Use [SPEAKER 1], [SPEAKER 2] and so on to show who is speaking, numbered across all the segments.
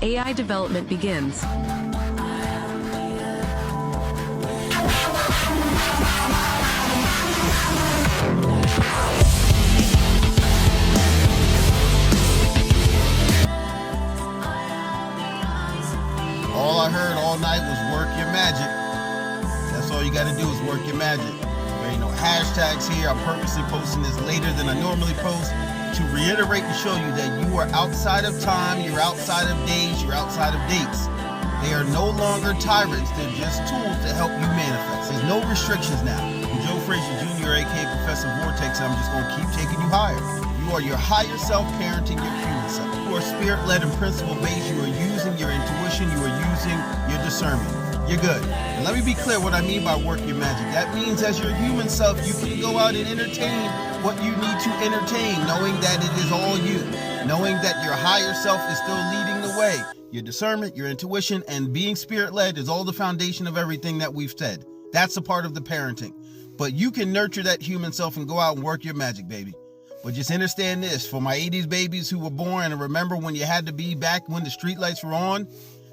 [SPEAKER 1] AI development begins.
[SPEAKER 2] All I heard all night was work your magic. That's all you gotta do is work your magic. There ain't no hashtags here. I'm purposely posting this later than I normally post to reiterate and show you that you are outside of time, you're outside of days, you're outside of dates. They are no longer tyrants, they're just tools to help you manifest. There's no restrictions now. I'm Joe Frazier Jr., aka Professor Vortex, and I'm just gonna keep taking you higher. You are your higher self parenting your human self. You are spirit-led and principle-based. You are using your intuition. You are using your discernment. You're good. And let me be clear what I mean by work your magic. That means as your human self, you can go out and entertain what you need to entertain, knowing that it is all you. Knowing that your higher self is still leading the way. Your discernment, your intuition, and being spirit-led is all the foundation of everything that we've said. That's a part of the parenting. But you can nurture that human self and go out and work your magic, baby. But just understand this, for my 80s babies who were born and remember when you had to be back when the streetlights were on,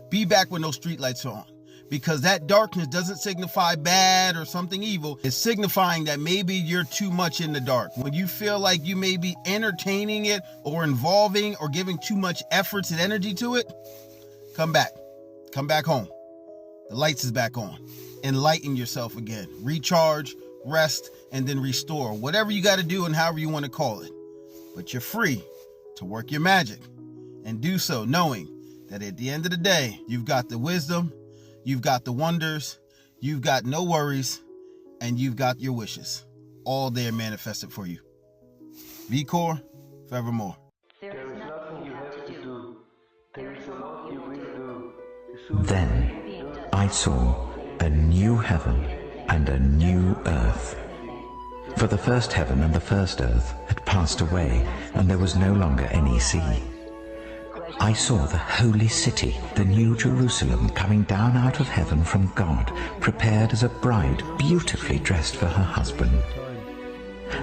[SPEAKER 2] be back when those streetlights are on. Because that darkness doesn't signify bad or something evil. It's signifying that maybe you're too much in the dark. When you feel like you may be entertaining it or involving or giving too much efforts and energy to it, come back. Come back home. The lights is back on. Enlighten yourself again. Recharge, rest, and then restore. Whatever you got to do and however you want to call it. But you're free to work your magic and do so knowing that at the end of the day, you've got the wisdom, you've got the wonders, you've got no worries, and you've got your wishes. All there manifested for you. V-Core, forevermore.
[SPEAKER 3] There is nothing you have to do. There is a lot you will do.
[SPEAKER 4] Then I saw a new heaven and a new earth. For the first heaven and the first earth had passed away, and there was no longer any sea. I saw the holy city, the new Jerusalem, coming down out of heaven from God, prepared as a bride beautifully dressed for her husband.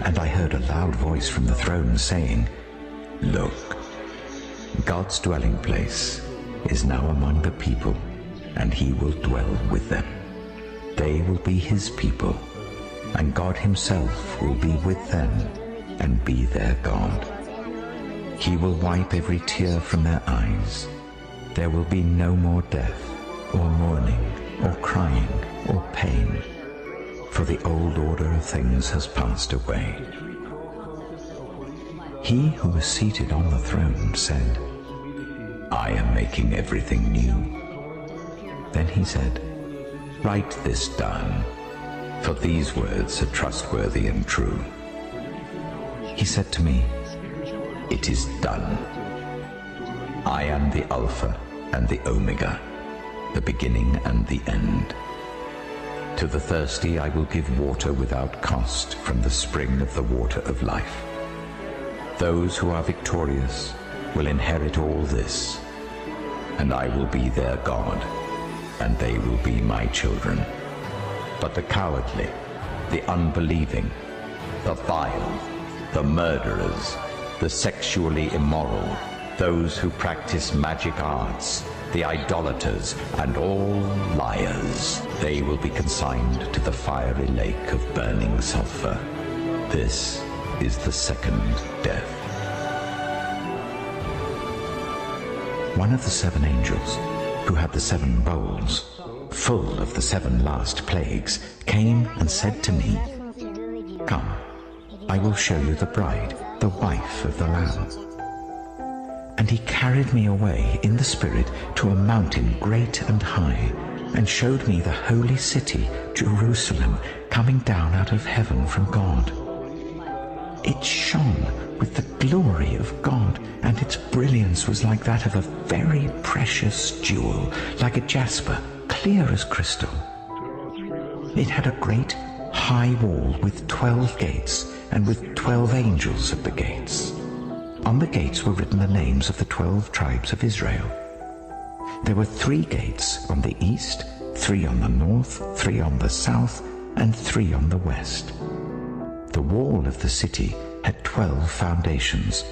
[SPEAKER 4] And I heard a loud voice from the throne saying, "Look, God's dwelling place is now among the people, and he will dwell with them. They will be his people, and God himself will be with them and be their God. He will wipe every tear from their eyes. There will be no more death, or mourning, or crying, or pain, for the old order of things has passed away." He who was seated on the throne said, "I am making everything new." Then he said, "Write this down, for these words are trustworthy and true." He said to me, "It is done. I am the Alpha and the Omega, the beginning and the end. To the thirsty I will give water without cost from the spring of the water of life. Those who are victorious will inherit all this, and I will be their God, and they will be my children. But the cowardly, the unbelieving, the vile, the murderers, the sexually immoral, those who practice magic arts, the idolaters, and all liars, they will be consigned to the fiery lake of burning sulfur. This is the second death." One of the seven angels, who had the seven bowls, full of the seven last plagues, came and said to me, "Come, I will show you the bride, the wife of the Lamb." And he carried me away in the Spirit to a mountain great and high, and showed me the holy city, Jerusalem, coming down out of heaven from God. It shone with the glory of God, and its brilliance was like that of a very precious jewel, like a jasper, clear as crystal. It had a great high wall with 12 gates, and with 12 angels at the gates. On the gates were written the names of the 12 tribes of Israel. There were 3 gates on the east, 3 on the north, 3 on the south, and 3 on the west. The wall of the city had 12 foundations,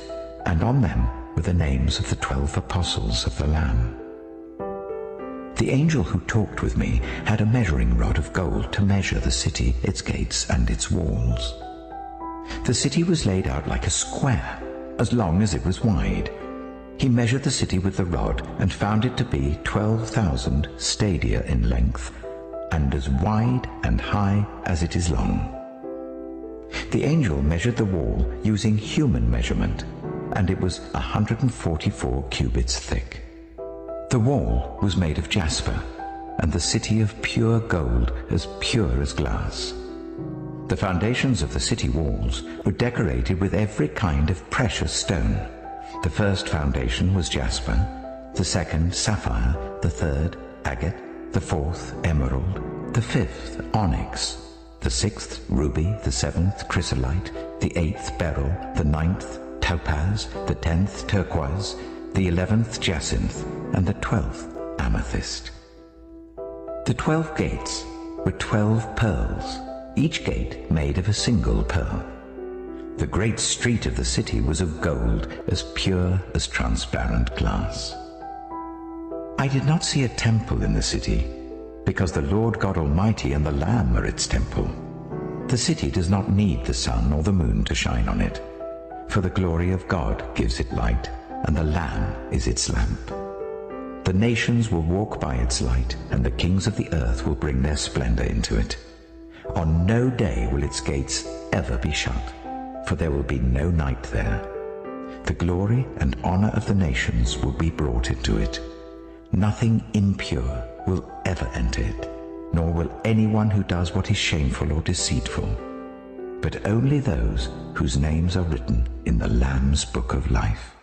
[SPEAKER 4] and on them were the names of the 12 apostles of the Lamb. The angel who talked with me had a measuring rod of gold to measure the city, its gates, and its walls. The city was laid out like a square, as long as it was wide. He measured the city with the rod and found it to be 12,000 stadia in length, and as wide and high as it is long. The angel measured the wall using human measurement, and it was 144 cubits thick. The wall was made of jasper, and the city of pure gold, as pure as glass. The foundations of the city walls were decorated with every kind of precious stone. The first foundation was jasper, the second sapphire, the third agate, the fourth emerald, the fifth onyx, the sixth ruby, the seventh chrysolite, the eighth beryl, the ninth topaz, the 10th turquoise, the 11th jacinth, and the 12th amethyst. The 12 gates were 12 pearls, each gate made of a single pearl. The great street of the city was of gold, as pure as transparent glass. I did not see a temple in the city, because the Lord God Almighty and the Lamb are its temple. The city does not need the sun or the moon to shine on it, for the glory of God gives it light, and the Lamb is its lamp. The nations will walk by its light, and the kings of the earth will bring their splendor into it. On no day will its gates ever be shut, for there will be no night there. The glory and honor of the nations will be brought into it. Nothing impure will ever enter it, nor will anyone who does what is shameful or deceitful, but only those whose names are written in the Lamb's book of life.